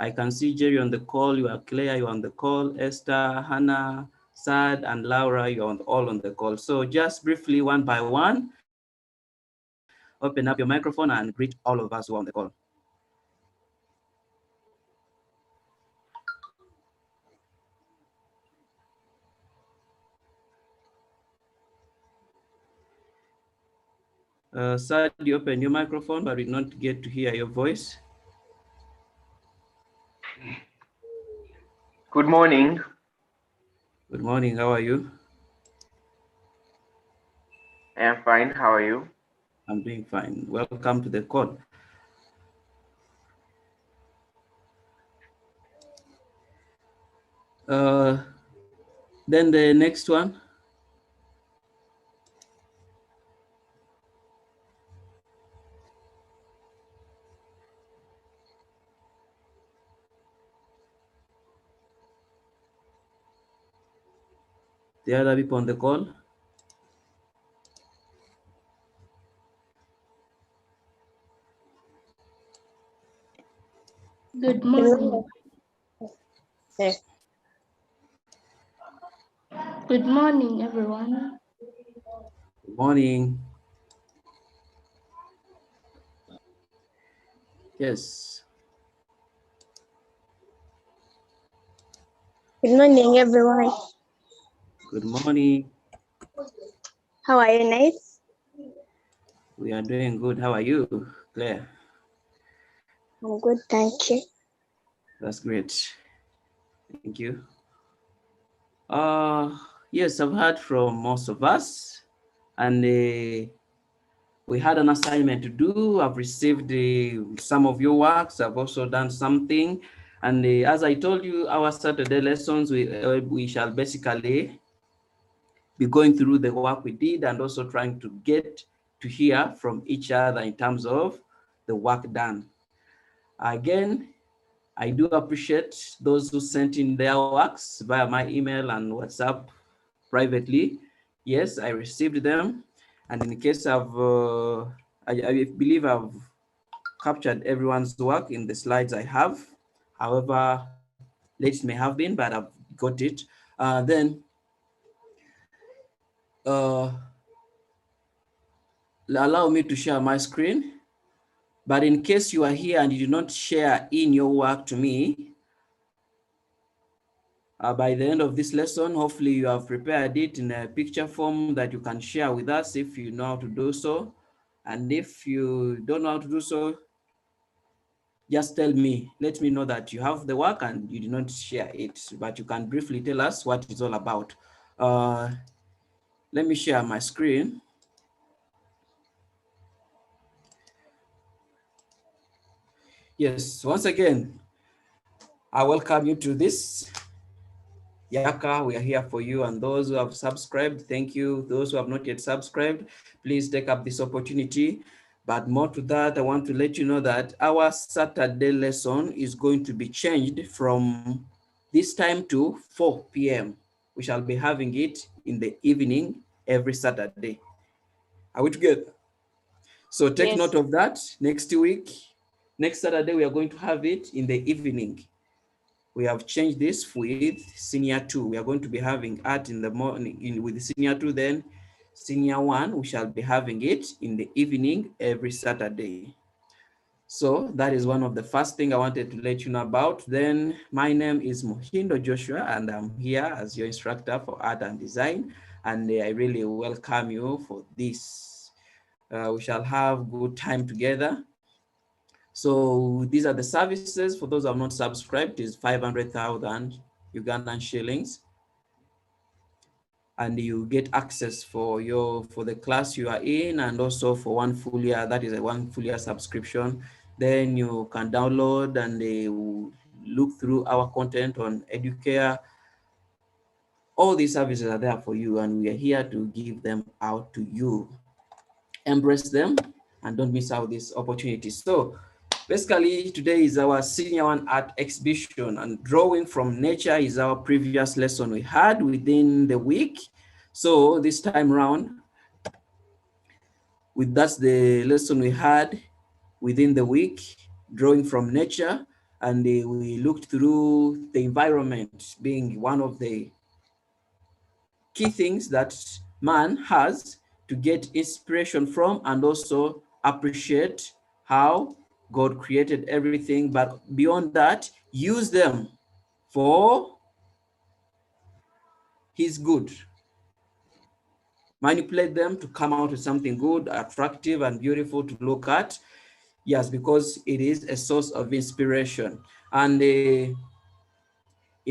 I can see Jerry on the call. You are Claire, you are on the call. Esther, Hannah, Sad, and Laura, you're all on the call. So just briefly, one by one, open up your microphone and greet all of us who are on the call. Sad, you open your microphone, but we did not get to hear your voice. Good morning. Good morning, how are you? I am fine. How are you? I'm doing fine. Welcome to the call. Then the next one. The other people on the call. Good morning. Good morning, everyone. Good morning. Yes. Good morning, everyone. Good morning. How are you, Nice? We are doing good. How are you, Claire? I'm good, thank you. That's great. Thank you. Yes, I've heard from most of us, and we had an assignment to do. I've received some of your works. I've also done something, and as I told you, our Saturday lessons, we shall basically be going through the work we did and also trying to get to hear from each other in terms of the work done. Again, I do appreciate those who sent in their works via my email and WhatsApp privately. Yes, I received them. And in case I believe I've captured everyone's work in the slides I have. However, late it may have been, but I've got it. Then allow me to share my screen. But in case you are here and you do not share in your work to me, by the end of this lesson, hopefully you have prepared it in a picture form that you can share with us if you know how to do so. And if you don't know how to do so, just tell me, let me know that you have the work and you did not share it, but you can briefly tell us what it's all about. Let me share my screen. Yes, once again, I welcome you to this Yaka. We are here for you, and those who have subscribed, thank you. Those who have not yet subscribed, please take up this opportunity. But more to that, I want to let you know that our Saturday lesson is going to be changed from this time to 4 p.m. We shall be having it in the evening every Saturday. Are we together? So take note of that. Next week, next Saturday, we are going to have it in the evening. We have changed this with senior 2. We are going to be having art in the morning with senior 2, then senior 1, we shall be having it in the evening every Saturday. So that is one of the first thing I wanted to let you know about. Then my name is Muhindo Joshua, and I'm here as your instructor for art and design. And I really welcome you for this. We shall have good time together. So these are the services. For those who have not subscribed, is 500,000 Ugandan shillings. And you get access for the class you are in, and also for 1 full year, that is a 1 full year subscription. Then you can download and look through our content on Educare. All these services are there for you, and we are here to give them out to you. Embrace them and don't miss out this opportunity. So basically, today is our senior 1 art exhibition, and drawing from nature is our previous lesson we had within the week. So this time around, that's the lesson we had within the week, drawing from nature. and we looked through the environment being one of the key things that man has to get inspiration from, and also appreciate how God created everything, but beyond that, use them for his good. Manipulate them to come out with something good, attractive, and beautiful to look at. Yes, because it is a source of inspiration. And in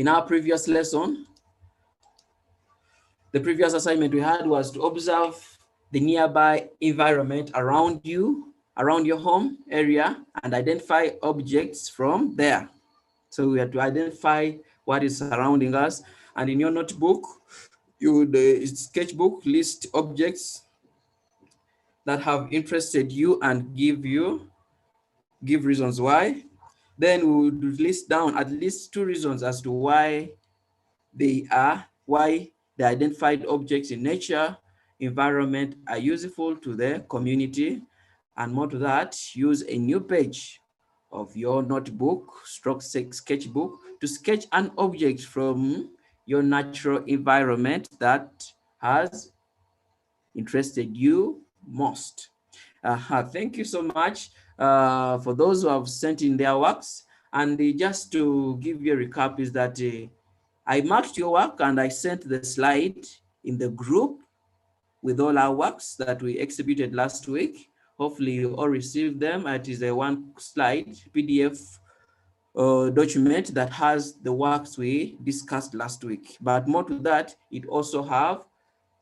our previous lesson, the previous assignment we had was to observe the nearby environment around you, around your home area, and identify objects from there. So we had to identify what is surrounding us. And in your notebook, you would sketchbook list objects that have interested you and give reasons why. Then we would list down at least 2 reasons as to why the identified objects in nature, environment are useful to the community. And more to that, use a new page of your notebook, stroke sketchbook, to sketch an object from your natural environment that has interested you most. Thank you so much for those who have sent in their works. And just to give you a recap is that I marked your work and I sent the slide in the group with all our works that we exhibited last week. Hopefully you all received them. It is a 1 slide PDF document that has the works we discussed last week. But more to that, it also have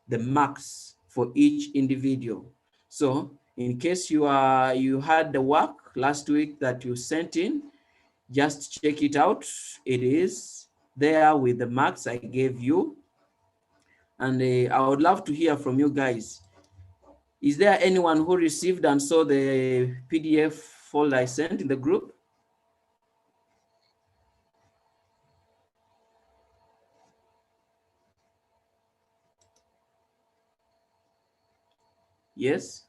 the marks for each individual. So in case you had the work last week that you sent in, just check it out. It is there with the marks I gave you. And I would love to hear from you guys. Is there anyone who received and saw the PDF folder I sent in the group? Yes?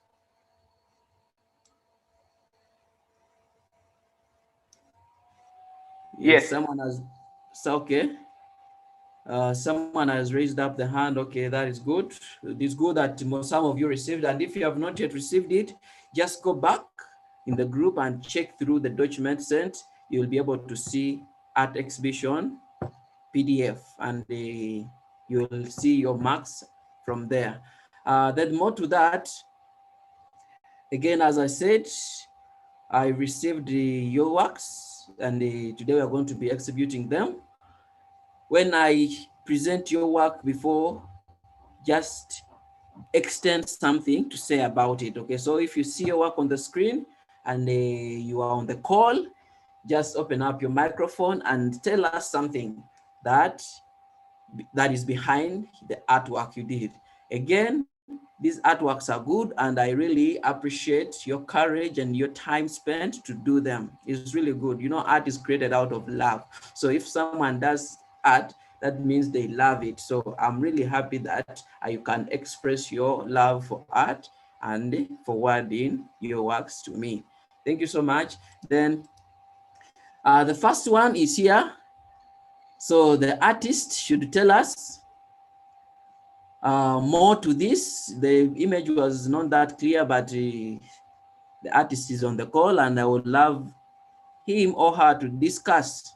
Yes, Yes. someone has, okay. Someone has raised up the hand. Okay, that is good. It's good that some of you received. And if you have not yet received it, just go back in the group and check through the document sent. You'll be able to see art exhibition PDF, and you'll see your marks from there. Then more to that, again, as I said, I received your works, and today we are going to be exhibiting them. When I present your work before, just extend something to say about it. Okay, so if you see your work on the screen and you are on the call, just open up your microphone and tell us something that is behind the artwork you did. Again, these artworks are good, and I really appreciate your courage and your time spent to do them. It's really good. You know, art is created out of love. So if someone does art, that means they love it. So I'm really happy that you can express your love for art and forwarding your works to me. Thank you so much. Then the first one is here. So the artist should tell us more to this. The image was not that clear, but the artist is on the call, and I would love him or her to discuss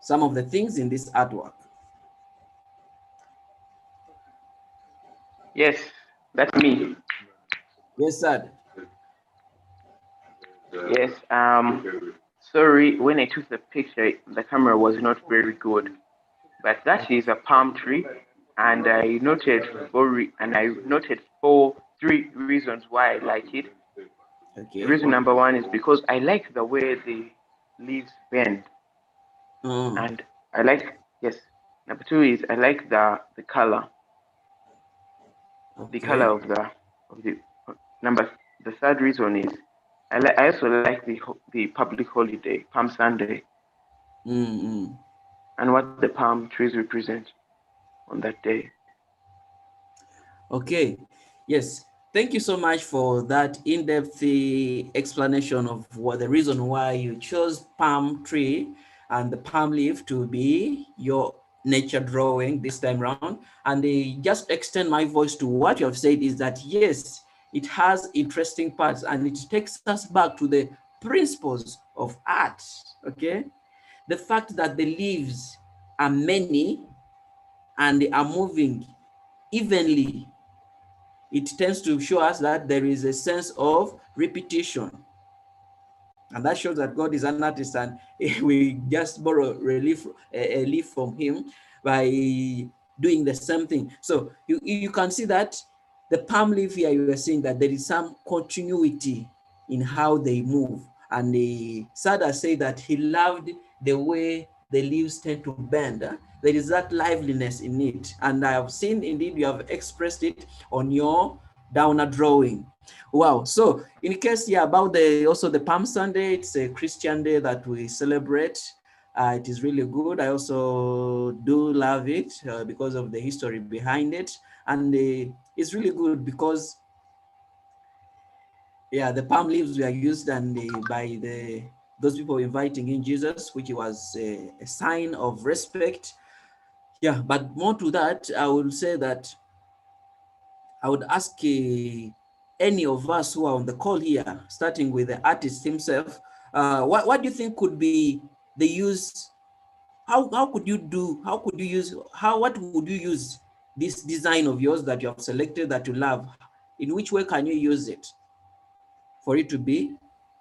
some of the things in this artwork. Yes, that's me. Yes, sir. Yes. Sorry, when I took the picture, the camera was not very good. But that is a palm tree, and I noted three reasons why I like it. Okay. Reason number one is because I like the way the leaves bend, Oh, and I like yes. Number two is I like the color, the okay. color of the number. The third reason is I also like the public holiday, Palm Sunday, Mm-hmm. and what the palm trees represent on that day. Okay. Yes. Thank you so much for that in-depth explanation of what the reason why you chose palm tree and the palm leaf to be your nature drawing this time around. And just extend my voice to what you have said is that, yes, it has interesting parts and it takes us back to the principles of art, okay? The fact that the leaves are many and they are moving evenly, it tends to show us that there is a sense of repetition. And that shows that God is an artist and we just borrow a leaf from him by doing the same thing. So you can see that the palm leaf here, you are seeing that there is some continuity in how they move. And the Sada say that he loved the way the leaves tend to bend. There is that liveliness in it. And I have seen, indeed, you have expressed it on your downer drawing. Wow. So in case, yeah, about also the Palm Sunday, it's a Christian day that we celebrate. It is really good. I also do love it because of the history behind it. And it's really good because, yeah, the palm leaves were used and by those people inviting in Jesus, which was a sign of respect. Yeah, but more to that, I would say that I would ask any of us who are on the call here, starting with the artist himself, what do you think could be the use? How could you do? How could you use? What would you use this design of yours that you have selected that you love? In which way can you use it for it to be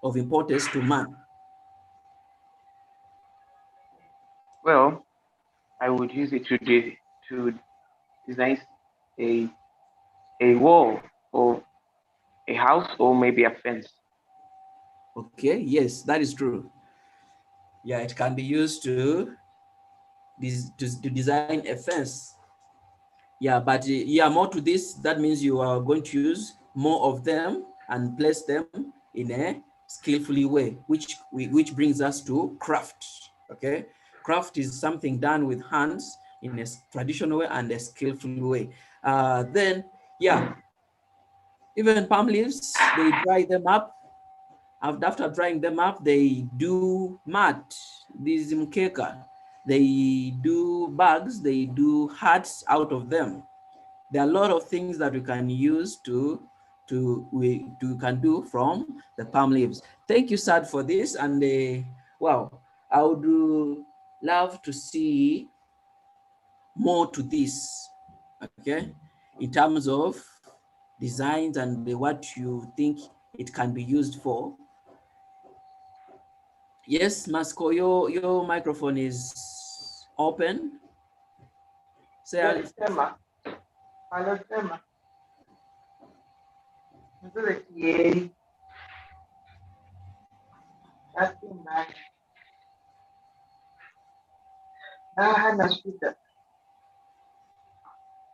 of importance to man? Well, I would use it to design a a wall or a house or maybe a fence. Okay, yes, that is true. Yeah, it can be used to design a fence. Yeah, but yeah, more to this, that means you are going to use more of them and place them in a skillfully way, which brings us to craft. Okay, craft is something done with hands in a traditional way and a skillful way. Then, yeah, even palm leaves, they dry them up. After drying them up, they do mat, this mkeka. They do bags, they do hats out of them. There are a lot of things that we can use we can do from the palm leaves. Thank you, Sad, for this. And wow, I would love to see more to this, okay, in terms of designs and what you think it can be used for. Yes, Masco, your microphone is open. Say, Yes, Emma. Hello, Emma. Nothing much.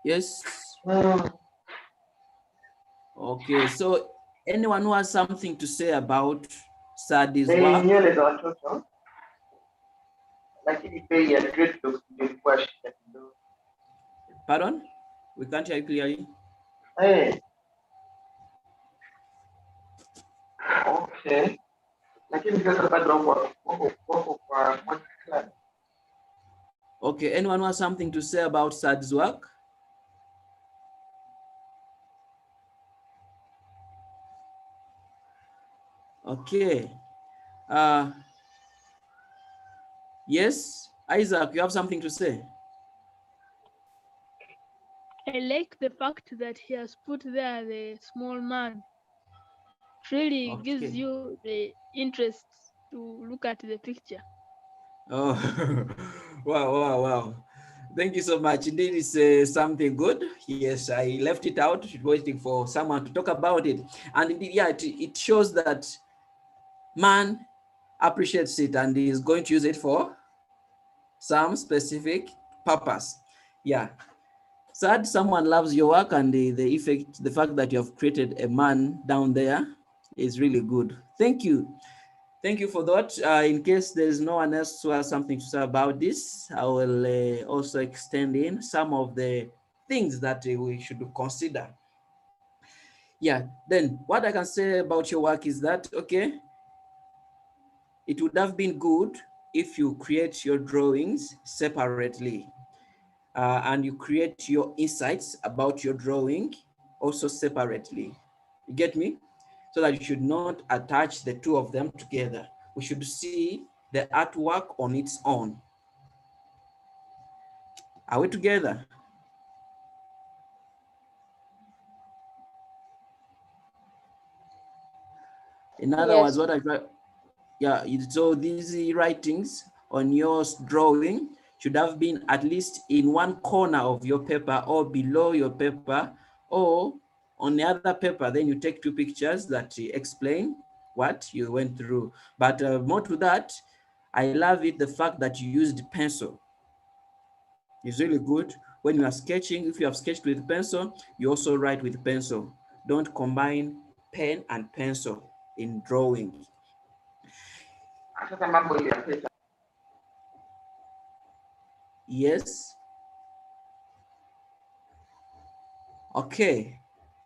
yes. Okay, so anyone who has something to say about Sadi's work? Lakini bei ya dreadlocks ilikuwa shida kidogo. Pardon? We can't hear you clearly. Eh, okay. Lakini sasa bado wako kwa moja fulani. Okay, anyone who has something to say about Sad's work? Okay. Yes, Isaac, you have something to say? I like the fact that he has put there the small man. It really gives Okay. you the interest to look at the picture. Oh, wow. Thank you so much. Indeed, it's something good. Yes, I left it out, waiting for someone to talk about it. And indeed, yeah, it shows that man appreciates it and is going to use it for some specific purpose. Yeah. Sad, someone loves your work and the effect, the fact that you have created a man down there is really good. Thank you. Thank you for that. In case there's no one else who has something to say about this, I will also extend in some of the things that we should consider. Yeah, then what I can say about your work is that, okay, it would have been good if you create your drawings separately, and you create your insights about your drawing also separately. You get me? So that you should not attach the two of them together. We should see the artwork on its own. Are we together? In other words, Yes. what I try, yeah, so these writings on your drawing should have been at least in one corner of your paper or below your paper or on the other paper. Then you take two pictures that explain what you went through. But more to that, I love it, the fact that you used pencil. It's really good. When you are sketching, if you have sketched with pencil, you also write with pencil. Don't combine pen and pencil in drawing. Sasa mambo ya pesa. Yes. Okay.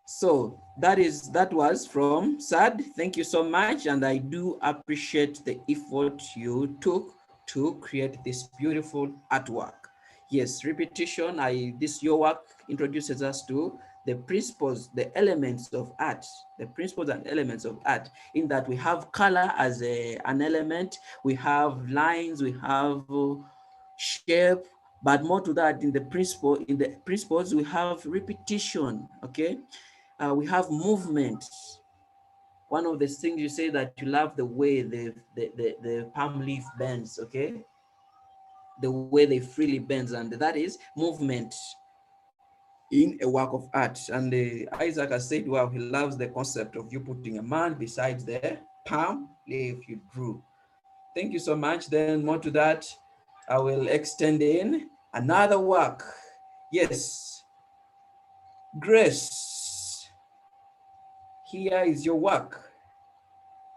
So that was from Sad. Thank you so much. And I do appreciate the effort you took to create this beautiful artwork. Yes, repetition, this your work introduces us to the principles, the elements of art, the principles and elements of art, in that we have color as an element, we have lines, we have shape, but more to that, in the principles, we have repetition, okay? We have movement. One of the things you say that you love the way the palm leaf bends, okay? The way they freely bends, and that is movement in a work of art. And Isaac has said, well, he loves the concept of you putting a man beside the palm leaf you drew. Thank you so much. Then more to that, I will extend in another work. Yes, Grace, here is your work.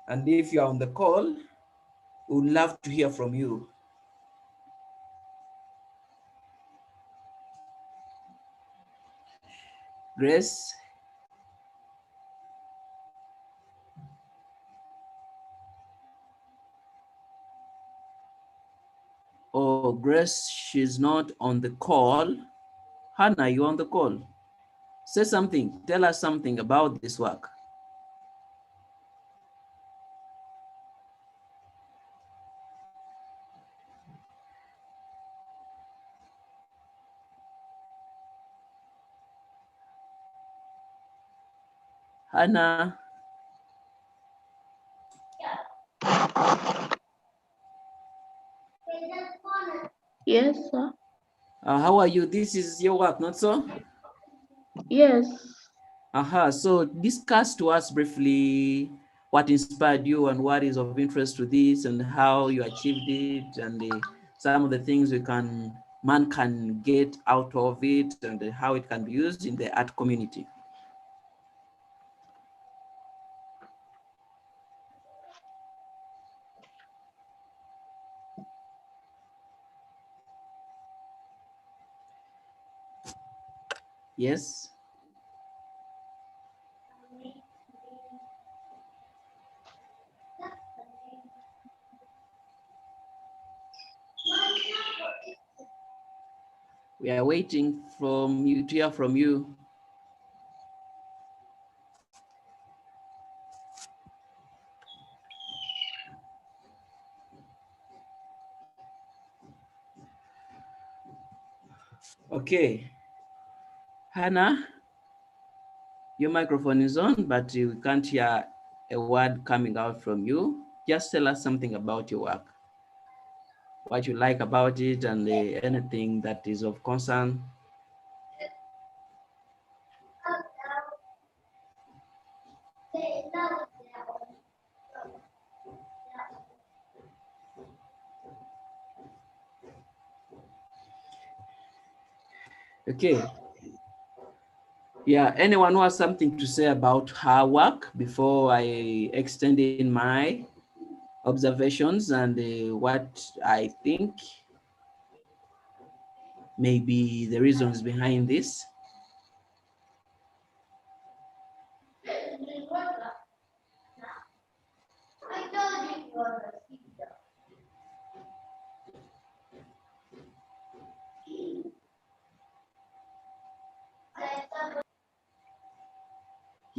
And if you're on the call, we would love to hear from you. Grace? Oh, Grace, she's not on the call. Hannah, you on the call? Say something, tell us something about this work. Hannah, Yes, sir. how are you? This is your work, not so? Yes. So discuss to us briefly what inspired you and what is of interest to this and how you achieved it, and some of the things man can get out of it, and how it can be used in the art community. Yes. We are waiting from you to hear from you. Okay. Hannah, your microphone is on, but we can't hear a word coming out from you. Just tell us something about your work, what you like about it, and anything that is of concern. Okay. Yeah, anyone who has something to say about her work before I extend in my observations and what I think maybe the reasons behind this?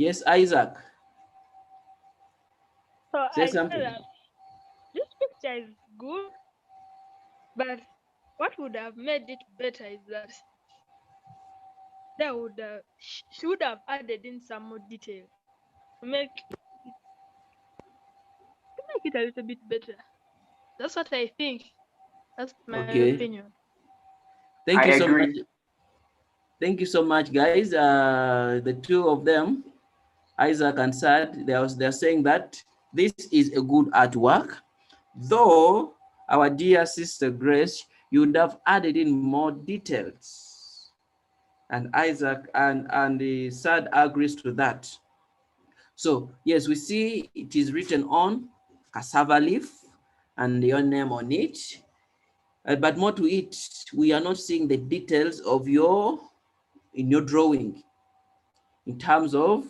Yes, Isaac. So Say I said something. that this picture is good, but what would have made it better is that there would should have added in some more detail to make it a little bit better. That's what I think. That's my Okay. opinion. Thank I you so much. agree. Thank you so much, guys. The two of them, Isaac and Sad, they're saying that this is a good artwork, though our dear sister Grace, you would have added in more details. And Isaac and the Sad agrees to that. So yes, we see it is written on cassava leaf and your name on it. But more to it, we are not seeing the details of in your drawing in terms of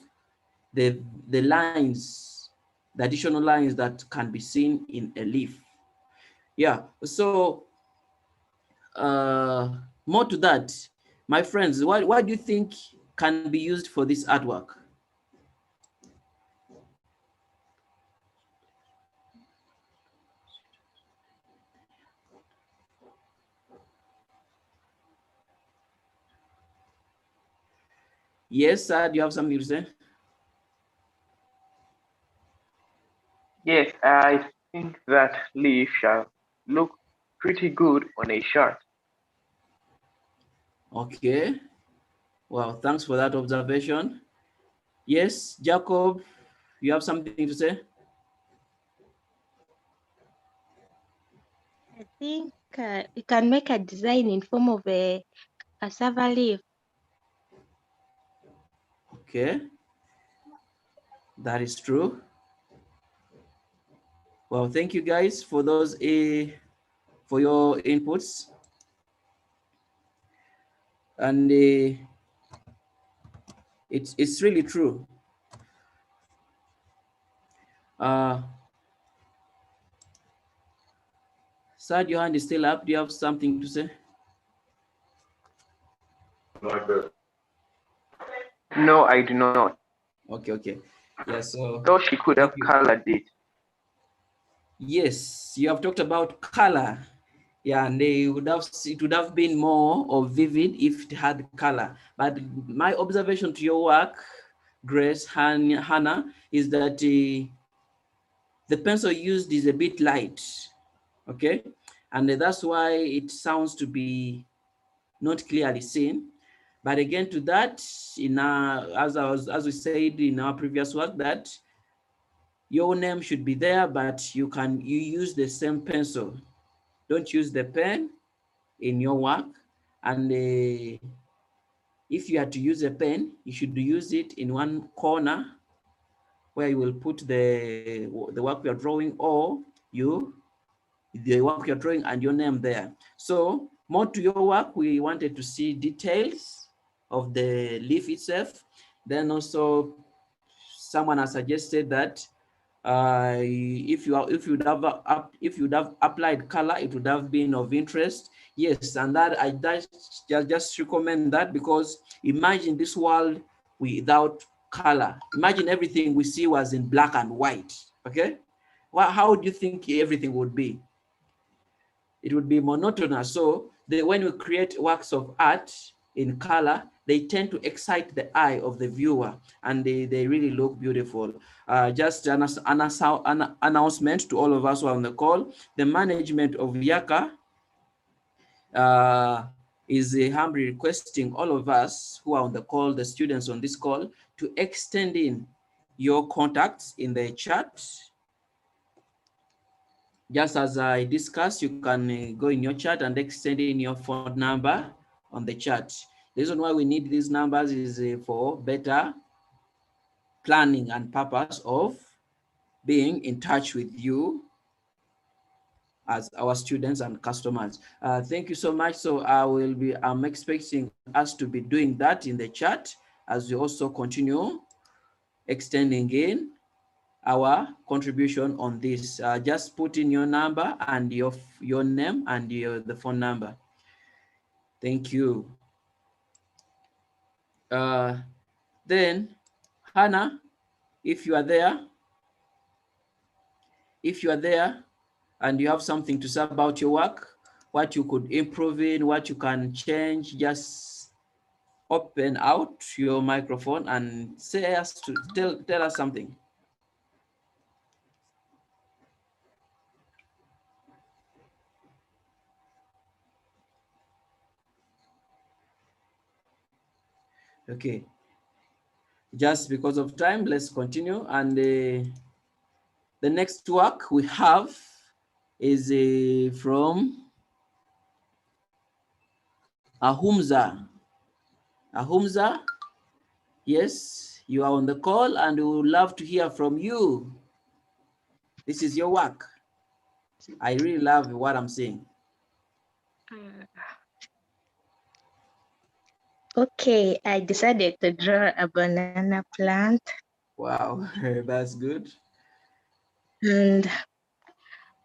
the lines, the additional lines that can be seen in a leaf. Yeah, so more to that, my friends, what do you think can be used for this artwork? Yes, sir, do you have something to say? Yes, I think that leaf shall look pretty good on a shirt. Okay, well, thanks for that observation. Yes, Jacob, you have something to say? I think you can make a design in form of a cassava leaf. Okay, that is true. Well, thank you guys for those for your inputs. And it's really true. Uh, Sad, your hand is still up. Do you have something to say? No, I do not. Okay, okay. Yeah, so Though she could thank have you. colored it. Yes, you have talked about color. Yeah, and it would have been more or vivid if it had color. But my observation to your work, Grace, Hannah, is that the pencil used is a bit light. Okay, and that's why it sounds to be not clearly seen. But again, to that, as we said in our previous work, that your name should be there, but you use the same pencil. Don't use the pen in your work. And if you are to use a pen, you should use it in one corner where you will put the work you're drawing, or the work you're drawing and your name there. So more to your work, we wanted to see details of the leaf itself. Then also someone has suggested that if you'd have applied color, it would have been of interest. Yes, and that I just recommend that, because imagine this world without color. Imagine everything we see was in black and white. Okay, well, how do you think everything would be? It would be monotonous. So when we create works of art in color, they tend to excite the eye of the viewer, and they really look beautiful. Just an announcement to all of us who are on the call. The management of Yaka uh, is humbly requesting all of us who are on the call, the students on this call, to extend in your contacts in the chat. Just as I discussed, you can go in your chat and extend in your phone number on the chat. The reason why we need these numbers is for better planning and purpose of being in touch with you as our students and customers. Thank you so much. So I'm expecting us to be doing that in the chat as we also continue extending in our contribution on this. Just put in your number and your name and the phone number. Thank you. Then Hannah, if you are there, and you have something to say about your work, what you could improve in, what you can change, just open out your microphone and tell us something. Okay, just because of time, let's continue. And the next work we have is from Ahumza. Ahumza, yes, you are on the call and we would love to hear from you. This is your work. I really love what I'm seeing. Okay, I decided to draw a banana plant. Wow, that's good. And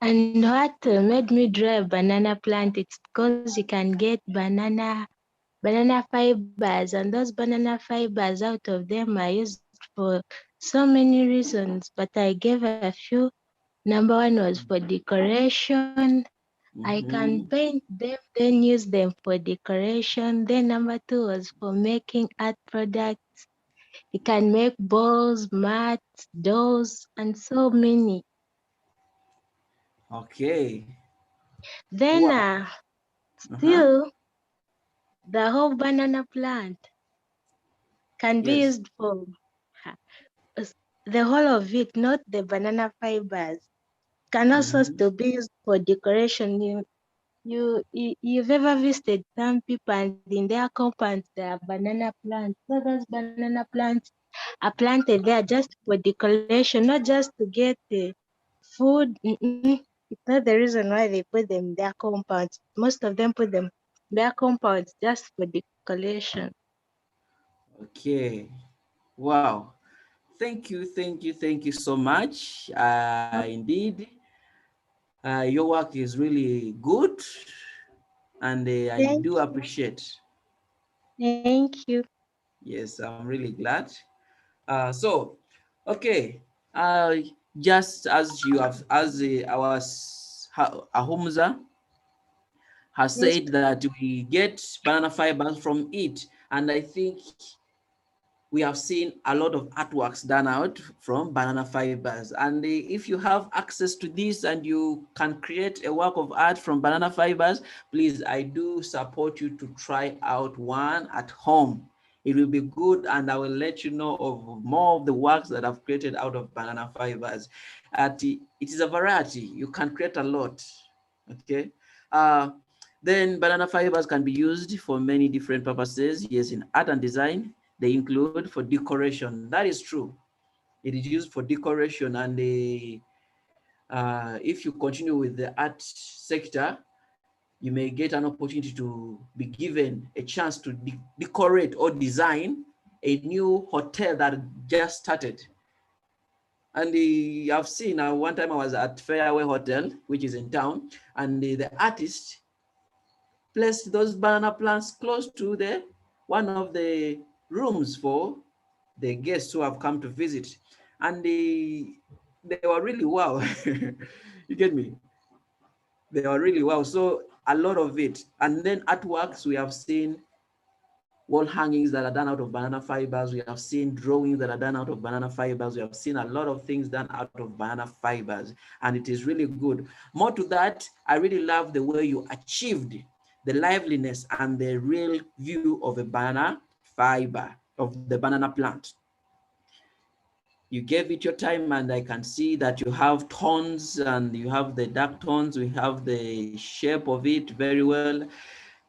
what made me draw a banana plant, it's because you can get banana fibers, and those banana fibers, out of them are used for so many reasons, but I gave a few. Number one was for decoration. I can paint them, then use them for decoration. Then number two was for making art products. You can make balls, mats, dolls, and so many. Okay. Then Wow. still, the whole banana plant can be Yes. used for the whole of it, not the banana fibers. Can also still be used for decoration. You've ever visited some people and in their compounds there are banana plants. So those banana plants are planted there just for decoration, not just to get the food. It's not the reason why they put them in their compounds. Most of them put them in their compounds just for decoration. Okay. Wow. Thank you so much. Indeed, your work is really good, and I Thank do appreciate. thank you. Yes, I'm really glad. So, okay, uh, just as you have, as Ahumza has Yes. said that we get banana fibers from it, and I think we have seen a lot of artworks done out from banana fibers. And if you have access to this and you can create a work of art from banana fibers, please, I do support you to try out one at home. It will be good, and I will let you know of more of the works that I've created out of banana fibers. It is a variety. You can create a lot. Okay. Then banana fibers can be used for many different purposes. Yes, in art and design, they include for decoration. That is true. It is used for decoration, and if you continue with the art sector, you may get an opportunity to be given a chance to decorate or design a new hotel that just started. And I've seen one time I was at Fairway Hotel, which is in town, and the artist placed those banana plants close to the one of the rooms for the guests who have come to visit, and they were really wow. You get me? They were really wow. So a lot of it, and then artworks we have seen wall hangings that are done out of banana fibers. We have seen drawings that are done out of banana fibers. We have seen a lot of things done out of banana fibers, and it is really good. More to that, I really love the way you achieved the liveliness and the real view of a banana fiber, of the banana plant. You gave it your time, and I can see that you have tones and you have the dark tones. We have the shape of it very well.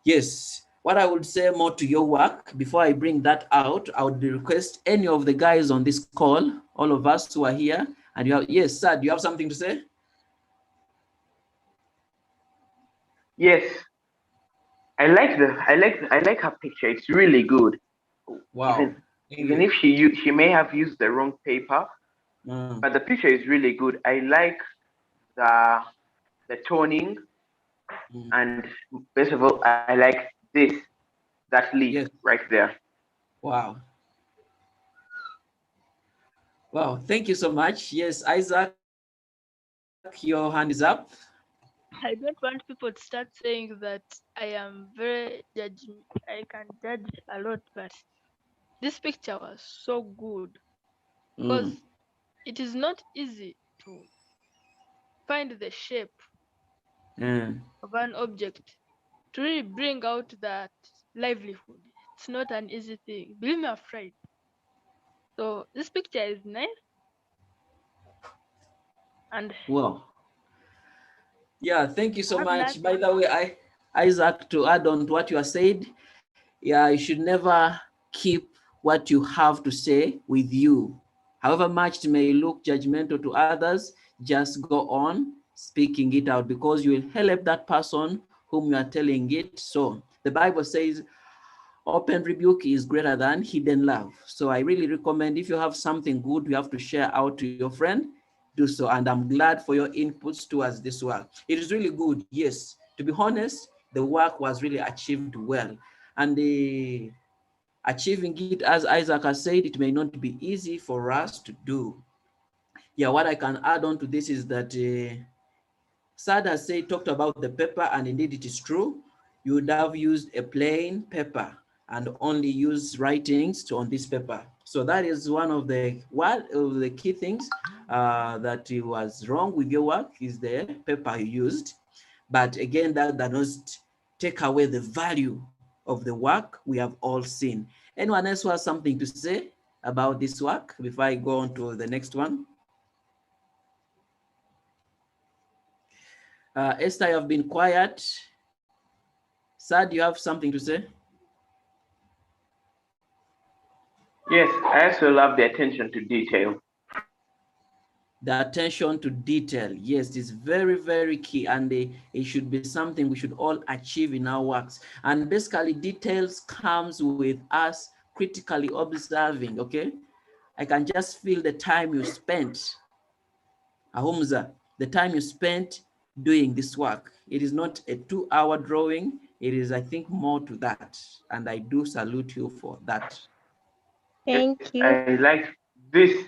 Yes, what I would say more to your work before I bring that out, I would request any of the guys on this call, all of us who are here, and you have, yes, sir, do you have something to say? Yes, I like her picture. It's really good. Wow, Even thank even you. if she may have used the wrong paper, but the picture is really good. I like the the toning, Mm. and best of all, I like that leaf Yes, right there. wow. Wow, thank you so much. Yes, Isaac, your hand is up. I don't want people to start saying that I am very judging. I can judge a lot, but this picture was so good Mm, because it is not easy to find the shape mm. of an object to really bring out that livelihood. It's not an easy thing. Believe me, I've tried. So this picture is nice, and Wow. Yeah, thank you I so have much. By nothing. the way, Isaac, to add on to what you are said, yeah, you should never keep what you have to say with you. However much it may look judgmental to others, just go on speaking it out because you will help that person whom you are telling it. So the Bible says open rebuke is greater than hidden love. So I really recommend if you have something good you have to share out to your friend, do so. And I'm glad for your inputs towards this work. It is really good. Yes, to be honest, the work was really achieved well. And achieving it, as Isaac has said, it may not be easy for us to do. Yeah, what I can add on to this is that Sad has said, talked about the paper, and indeed it is true. You would have used a plain paper and only use writings on this paper. So that is one of the key things that was wrong with your work is the paper you used. But again, that does not take away the value of the work we have all seen. Anyone else who has something to say about this work before I go on to the next one? Esther, you have been quiet. Sad, you have something to say? Yes, I also love the attention to detail. The attention to detail, yes, is very, very key, and it should be something we should all achieve in our works. And basically, details comes with us critically observing, okay? I can just feel the time you spent, Ahumza, the time you spent doing this work. It is not a 2-hour drawing. It is, I think, more to that. And I do salute you for that. Yes, Thank you. I like this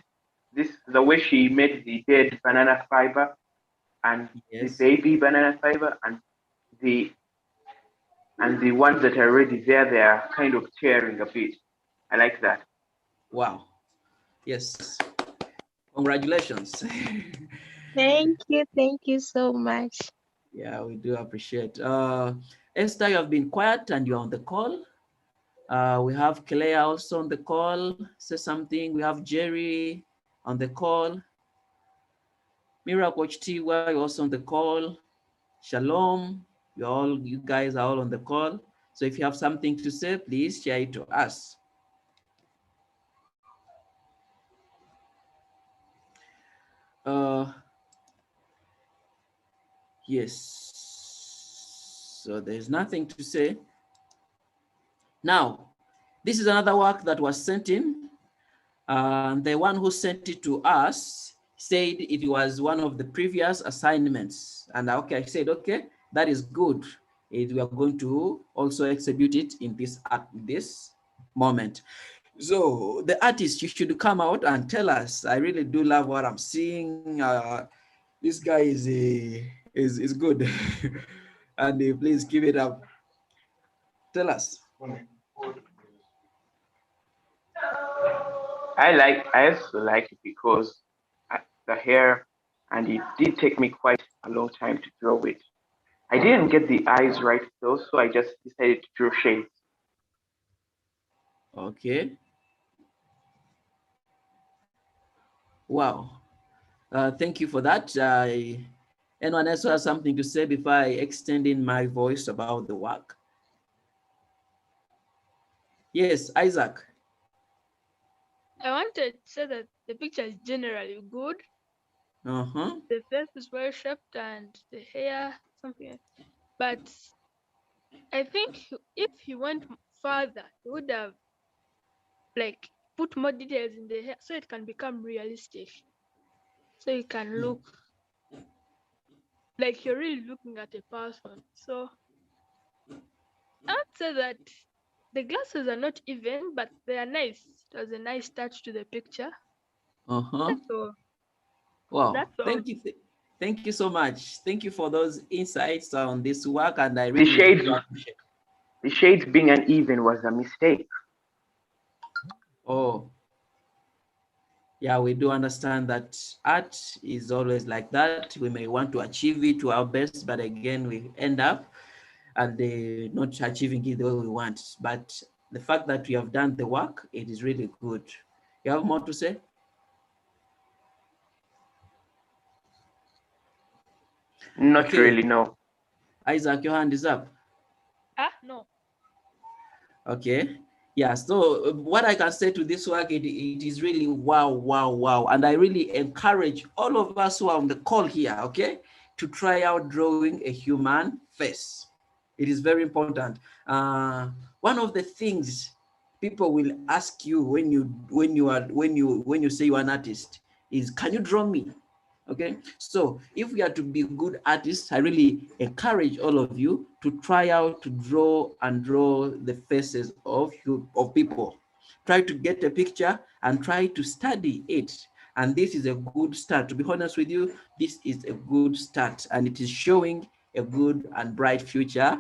the way she made the dead banana fiber and the Yes. baby banana fiber the the ones that are already there, they are kind of tearing a bit. I like that. Wow. Yes. Congratulations. Thank you so much. Yeah, we do appreciate. Esther, you have been quiet and you're on the call. We have Claire also on the call. Say something. We have Jerry on the call. Mira Coach Tiwa, you're also on the call. Shalom. You guys are all on the call. So if you have something to say, please share it to us. Uh, yes. So there's nothing to say. Now, this is another work that was sent in. And the one who sent it to us said it was one of the previous assignments. And okay, I said, okay, that is good. We are going to also exhibit it in this moment. So the artist, you should come out and tell us. I really do love what I'm seeing. This guy is good. And please give it up. Tell us. I also like it because the hair, and it did take me quite a long time to draw it. I didn't get the eyes right though, so I just decided to draw shades. Okay. Wow. Thank you for that. Anyone else who has something to say before I extend in my voice about the work? Yes, Isaac. I wanted to say that the picture is generally good. Uh-huh. The face is well shaped and the hair something. But I think if he went further, he would have like put more details in the hair so it can become realistic. So it can look like you're really looking at a person. So I'd say that the glasses are not even, but they are nice. It was a nice touch to the picture. Uh-huh. That's all. Wow. That's all. Thank you so much. Thank you for those insights on this work, and I The really shades, do appreciate. the shades being uneven was a mistake. Oh, yeah, we do understand that art is always like that. We may want to achieve it to our best, but again, we end up and not achieving it the way we want. But the fact that we have done the work, it is really good. You have more to say? Not Okay, really, no. Isaac, your hand is up. Ah, no. Okay. Yeah, so what I can say to this work, it is really wow, wow, wow. And I really encourage all of us who are on the call here, okay, to try out drawing a human face. It is very important. One of the things people will ask you when you say you are an artist is, can you draw me? Okay, so if we are to be good artists, I really encourage all of you to try out to draw the faces of people. Try to get a picture and try to study it. And this is a good start. To be honest with you, this is a good start, and it is showing a good and bright future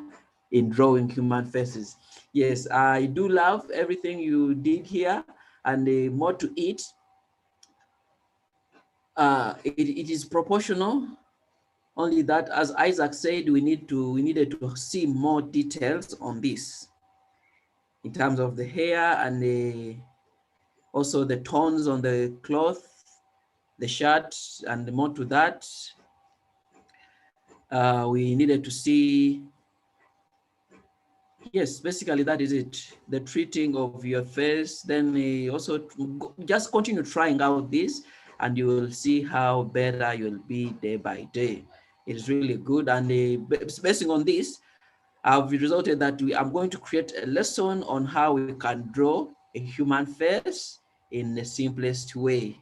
in drawing human faces. Yes, I do love everything you did here, and more to it. It is proportional, only that, as Isaac said, we needed to see more details on this in terms of the hair and also the tones on the cloth, the shirt, and more to that. We needed to see, yes, basically that is it. The treating of your face, then also just continue trying out this, and you will see how better you'll be day by day. It is really good, and basing on this, I've resulted that I'm going to create a lesson on how we can draw a human face in the simplest way.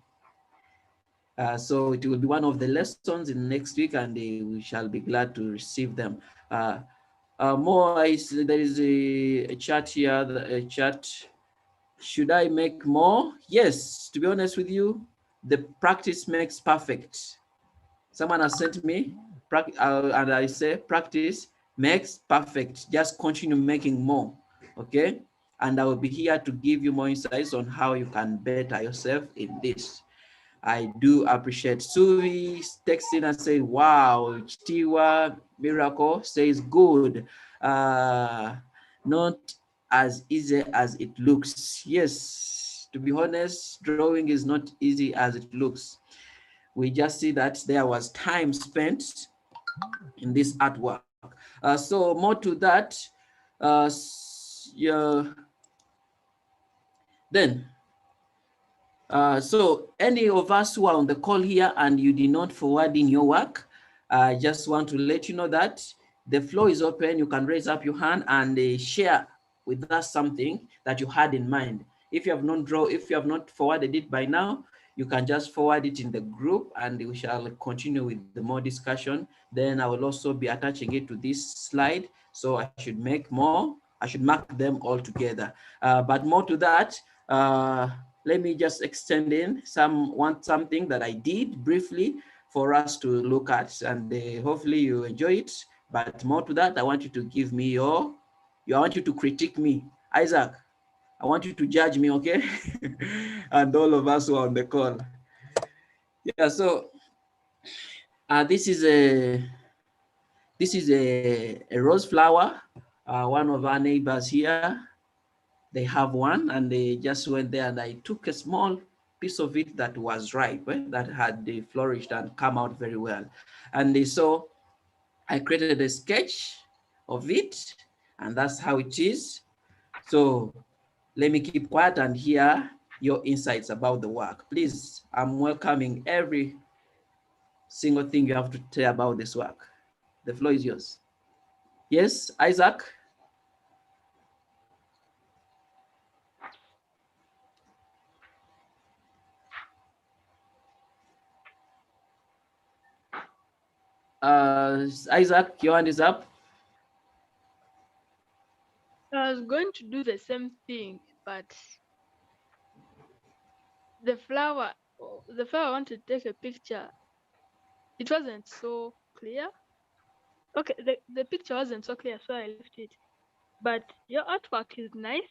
So it will be one of the lessons in next week, and we shall be glad to receive them. There is a chat here, a chat. Should I make more? Yes, to be honest with you, the practice makes perfect. Someone has sent me, and I say practice makes perfect. Just continue making more, okay? And I will be here to give you more insights on how you can better yourself in this. I do appreciate Suvi texting and say, wow, Chitiwa Miracle says good. Not as easy as it looks. Yes, to be honest, drawing is not easy as it looks. We just see that there was time spent in this artwork. So more to that, yeah, then so any of us who are on the call here and you did not forward in your work, I just want to let you know that the floor is open. You can raise up your hand and share with us something that you had in mind. If you have not forwarded it by now, you can just forward it in the group, and we shall continue with the more discussion. Then I will also be attaching it to this slide. So I should make more. I should mark them all together. But more to that, let me just extend in something that I did briefly for us to look at, and hopefully you enjoy it. But more to that, I want you to give me I want you to critique me. Isaac, I want you to judge me, okay? And all of us who are on the call. Yeah, so this is a rose flower. One of our neighbors here, they have one, and they just went there, and I took a small piece of it that was ripe, that had flourished and come out very well. And so I created a sketch of it, and that's how it is. So let me keep quiet and hear your insights about the work. Please, I'm welcoming every single thing you have to say about this work. The floor is yours. Yes, Isaac? Isaac, your hand is up. I was going to do the same thing, but the flower the first I wanted to take a picture, it wasn't so clear. Okay, the picture wasn't so clear, so I left it. But your artwork is nice.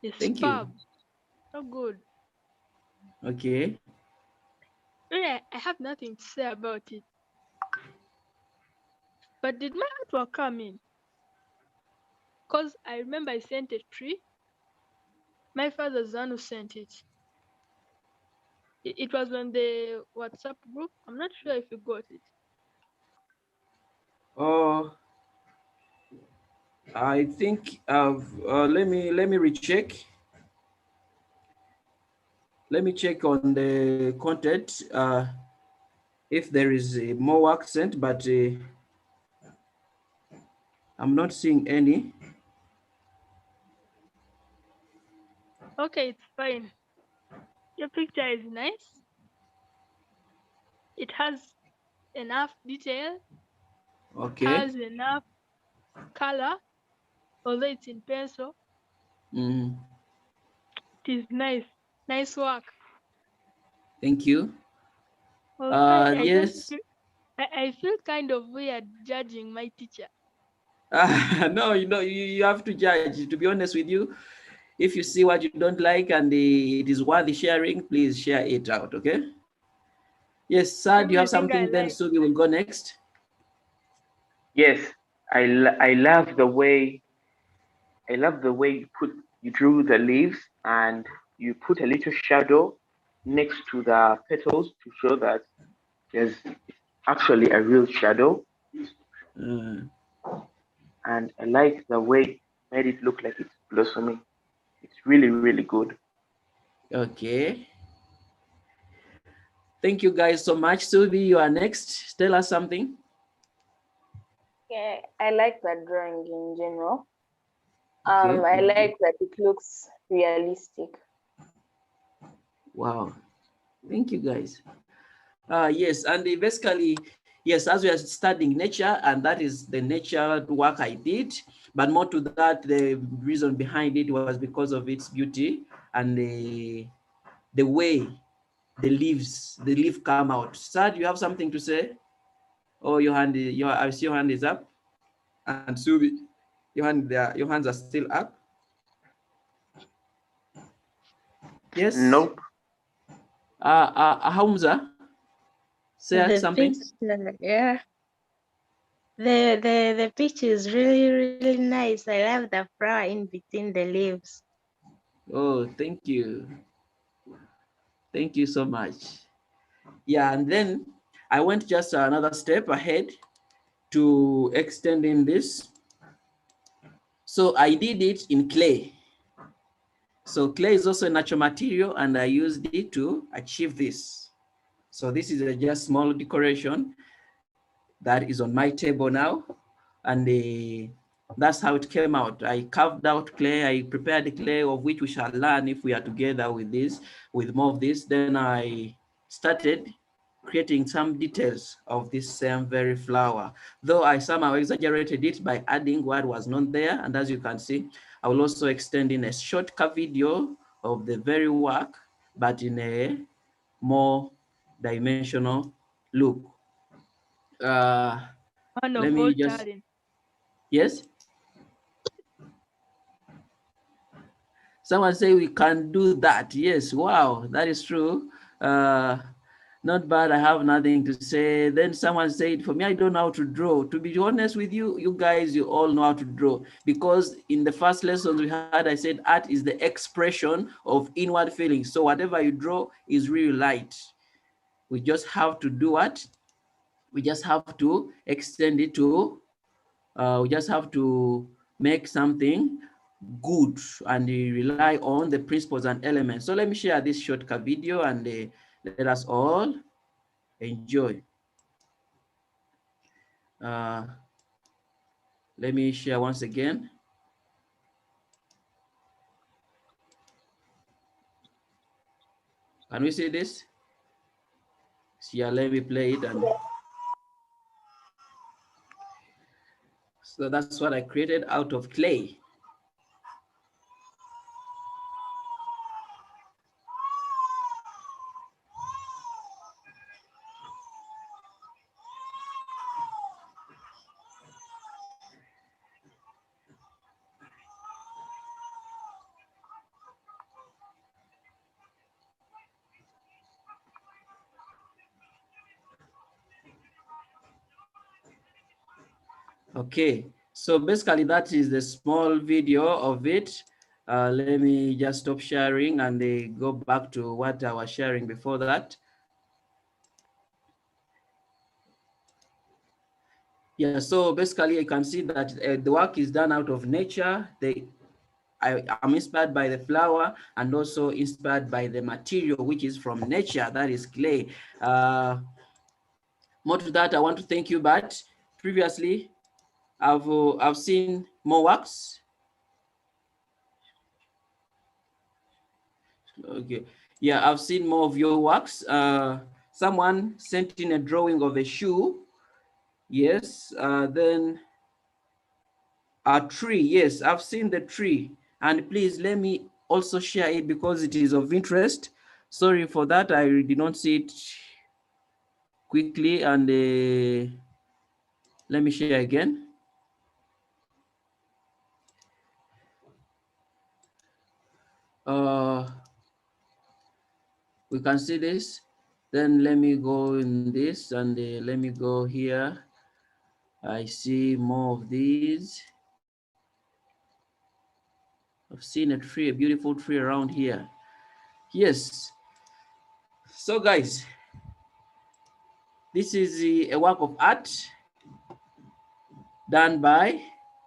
It's Thank you. superb. So good. Okay. Really, I have nothing to say about it. But did my artwork come in? Because I remember I sent a tree. My father's the one who sent it. It was on the WhatsApp group. I'm not sure if you got it. Oh, I think let me recheck. Let me check on the content if there is more accent, but I'm not seeing any. Okay, it's fine. Your picture is nice. It has enough detail. It Okay. has enough color. Although it's in pencil, Mm, it is nice. Nice work. thank you. Also, I just Yes. feel, I feel kind of weird judging my teacher. No, you have to judge. To be honest with you, if you see what you don't like and it is worthy sharing, please share it out. Okay. Yes, sir. Do you have Everything I something? Then like. Sugi will go next. Yes, I love the way you drew the leaves and you put a little shadow next to the petals to show that there's actually a real shadow. Uh, And I like the way you made it look like it's blossoming. It's really, really good. okay. Thank you guys so much. Subi, you are next. Tell us something. Yeah, I like that drawing in general. Okay. I like that it looks realistic. Wow. Thank you guys. Yes, and basically, yes, as we are studying nature, and that is the nature work I did. But more to that, the reason behind it was because of its beauty and the way the leaf come out. Sad, you have something to say? Oh, I see your hand is up. And Subi, your hands are still up. Yes. Nope. Hamza, say The something. picture, yeah. The picture is really, really nice. I love the flower in between the leaves. Oh, thank you. Thank you so much. Yeah, and then I went just another step ahead to extending this. So I did it in clay. So clay is also a natural material, and I used it to achieve this. So this is a just small decoration that is on my table now, and that's how it came out. I carved out clay. I prepared the clay of which we shall learn if we are together with this, with more of this. Then I started creating some details of this same very flower, though I somehow exaggerated it by adding what was not there. And as you can see, I will also extend in a shortcut video of the very work, but in a more dimensional look. Uh, One let of me all just, talent. yes. Someone say we can do that. Yes, wow, that is true. Uh, Not bad. I have nothing to say. Then someone said, for me, I don't know how to draw. To be honest with you, you guys, you all know how to draw. Because in the first lessons we had, I said art is the expression of inward feelings. So whatever you draw is really light. We just have to do what? We just have to extend it to, we just have to make something good and rely on the principles and elements. So let me share this shortcut video and let us all enjoy. Uh, Let me share once again. Can we see this? Yeah, let me play it. And so that's what I created out of clay. Okay, so basically that is the small video of it. Let me just stop sharing and go back to what I was sharing before that. Yeah, so basically you can see that the work is done out of nature. I'm inspired by the flower and also inspired by the material, which is from nature, that is clay. More to that, I want to thank you, but previously I've seen more works. Okay, yeah, I've seen more of your works. Someone sent in a drawing of a shoe. Yes, then a tree. Yes, I've seen the tree. And please let me also share it because it is of interest. Sorry for that, I did not see it quickly. And let me share again. We can see this. Then let me go in this and let me go here. I see more of these. I've seen a tree, a beautiful tree around here. Yes. So guys, this is a work of art done by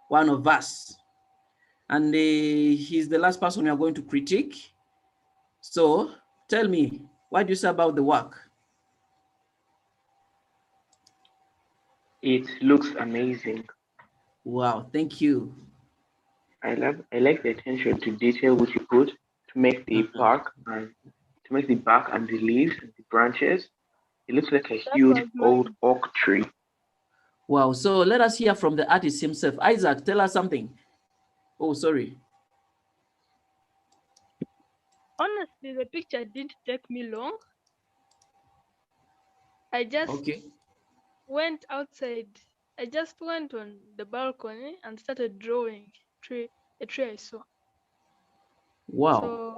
one of us. And he's the last person we are going to critique. So tell me, what do you say about the work? It looks amazing. Wow, thank you. I like the attention to detail which you put to make the bark and to make the bark and the leaves and the branches. It looks like a That huge was old mine. oak tree. Wow, so let us hear from the artist himself. Isaac, tell us something. Oh, sorry. Honestly, the picture didn't take me long. I just Okay. went outside. I just went on the balcony and started drawing a tree I saw. Wow. So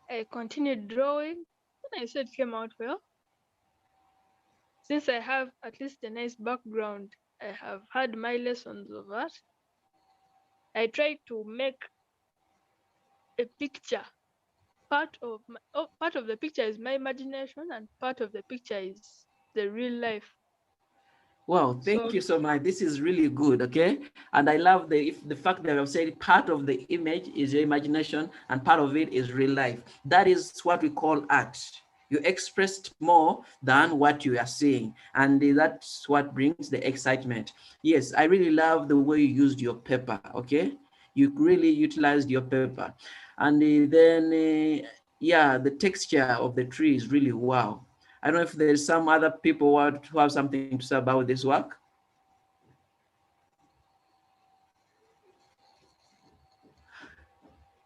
I continued drawing and I saw it came out well. Since I have at least a nice background, I have had my lessons of art. I tried to make a picture. Part of the picture is my imagination, and part of the picture is the real life. Wow, thank So you so much. This is really good, okay? And I love the fact that I've said part of the image is your imagination and part of it is real life. That is what we call art. You expressed more than what you are seeing, and that's what brings the excitement. Yes, I really love the way you used your paper, okay? You really utilized your paper. And then, yeah, the texture of the tree is really wow. I don't know if there's some other people who have something to say about this work.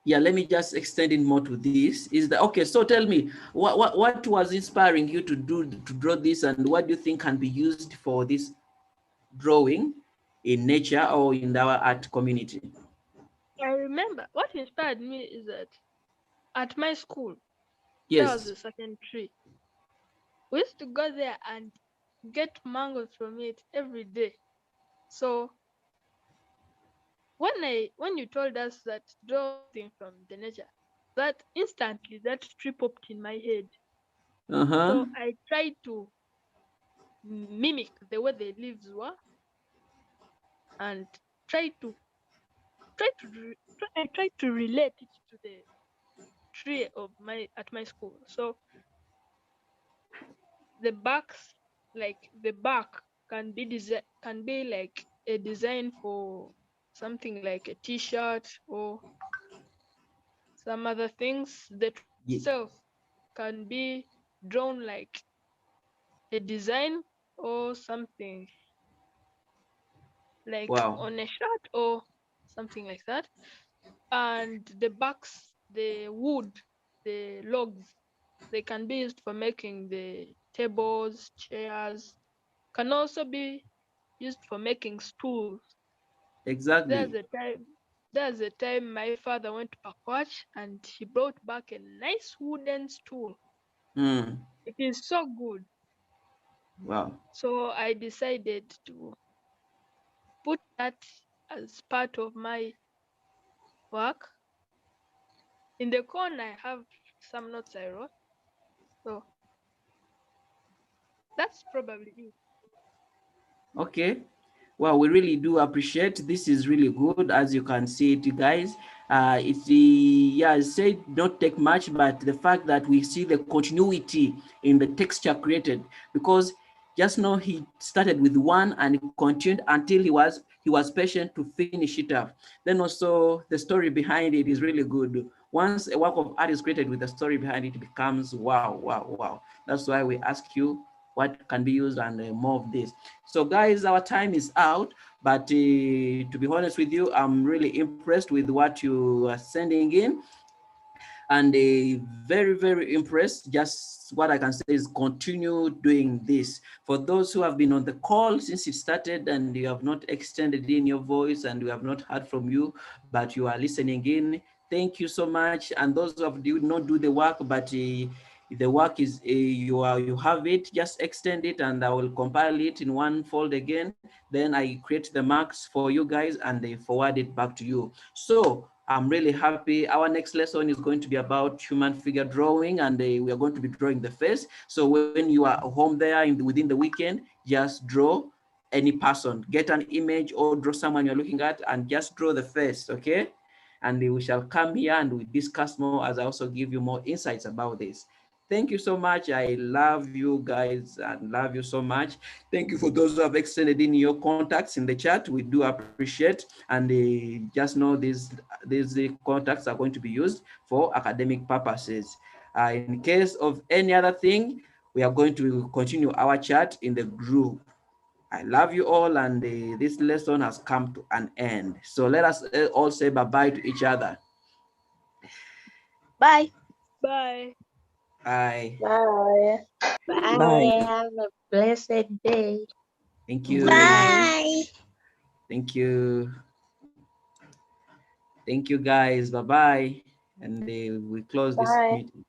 Yeah, let me just extend it more to this. Is that okay? So tell me, what was inspiring you to draw this, and what do you think can be used for this drawing in nature or in our art community? I remember what inspired me is that at my school, there was Yes. a certain tree. We used to go there and get mangoes from it every day. So when you told us that draw something from the nature, that instantly that tree popped in my head. Uh-huh. So I tried to mimic the way the leaves were and try to I tried to relate it to the tree of my at my school. So the backs the back can be like a design for something like a t-shirt or some other things. The tree Ye- itself can be drawn like a design or something like Wow. on a shirt or something like that. And the backs, the wood, the logs, they can be used for making the tables, chairs, can also be used for making stools. Exactly. There's a time there's a time my father went to Pakwach and he brought back a nice wooden stool. Mm. It is so good. Wow. So I decided to. put that as part of my work. In the corner, I have some notes I wrote. So that's probably it. Okay. Well, we really do appreciate. This is really good, as you can see it, guys. It's the, yeah, I said not take much, but the fact that we see the continuity in the texture created, because just now he started with one and continued until he was patient to finish it up. Then also the story behind it is really good. Once a work of art is created with a story behind it, it becomes wow, wow, wow. That's why we ask you what can be used and more of this. So guys, our time is out, but to be honest with you, I'm really impressed with what you are sending in, and very, very impressed. Just what I can say is continue doing this. For those who have been on the call since it started and you have not extended in your voice and we have not heard from you, but you are listening in, thank you so much. And those who have did not do the work, but the work is you have it, just extend it and I will compile it in one fold again. Then I create the marks for you guys and they forward it back to you. So I'm really happy. Our next lesson is going to be about human figure drawing, and we are going to be drawing the face. So when you are home there within the weekend, just draw any person, get an image or draw someone you're looking at and just draw the face, okay? And we shall come here and we discuss more as I also give you more insights about this. Thank you so much. I love you guys and love you so much. Thank you for those who have extended in your contacts in the chat. We do appreciate, and just know these contacts are going to be used for academic purposes. In case of any other thing, we are going to continue our chat in the group. I love you all, and this lesson has come to an end. So let us all say bye-bye to each other. Bye. Bye. Bye. Bye. Bye. Bye. Have a blessed day. Thank you. Bye. Bye. Thank you. Thank you, guys. Bye-bye. And we close this Bye. meeting.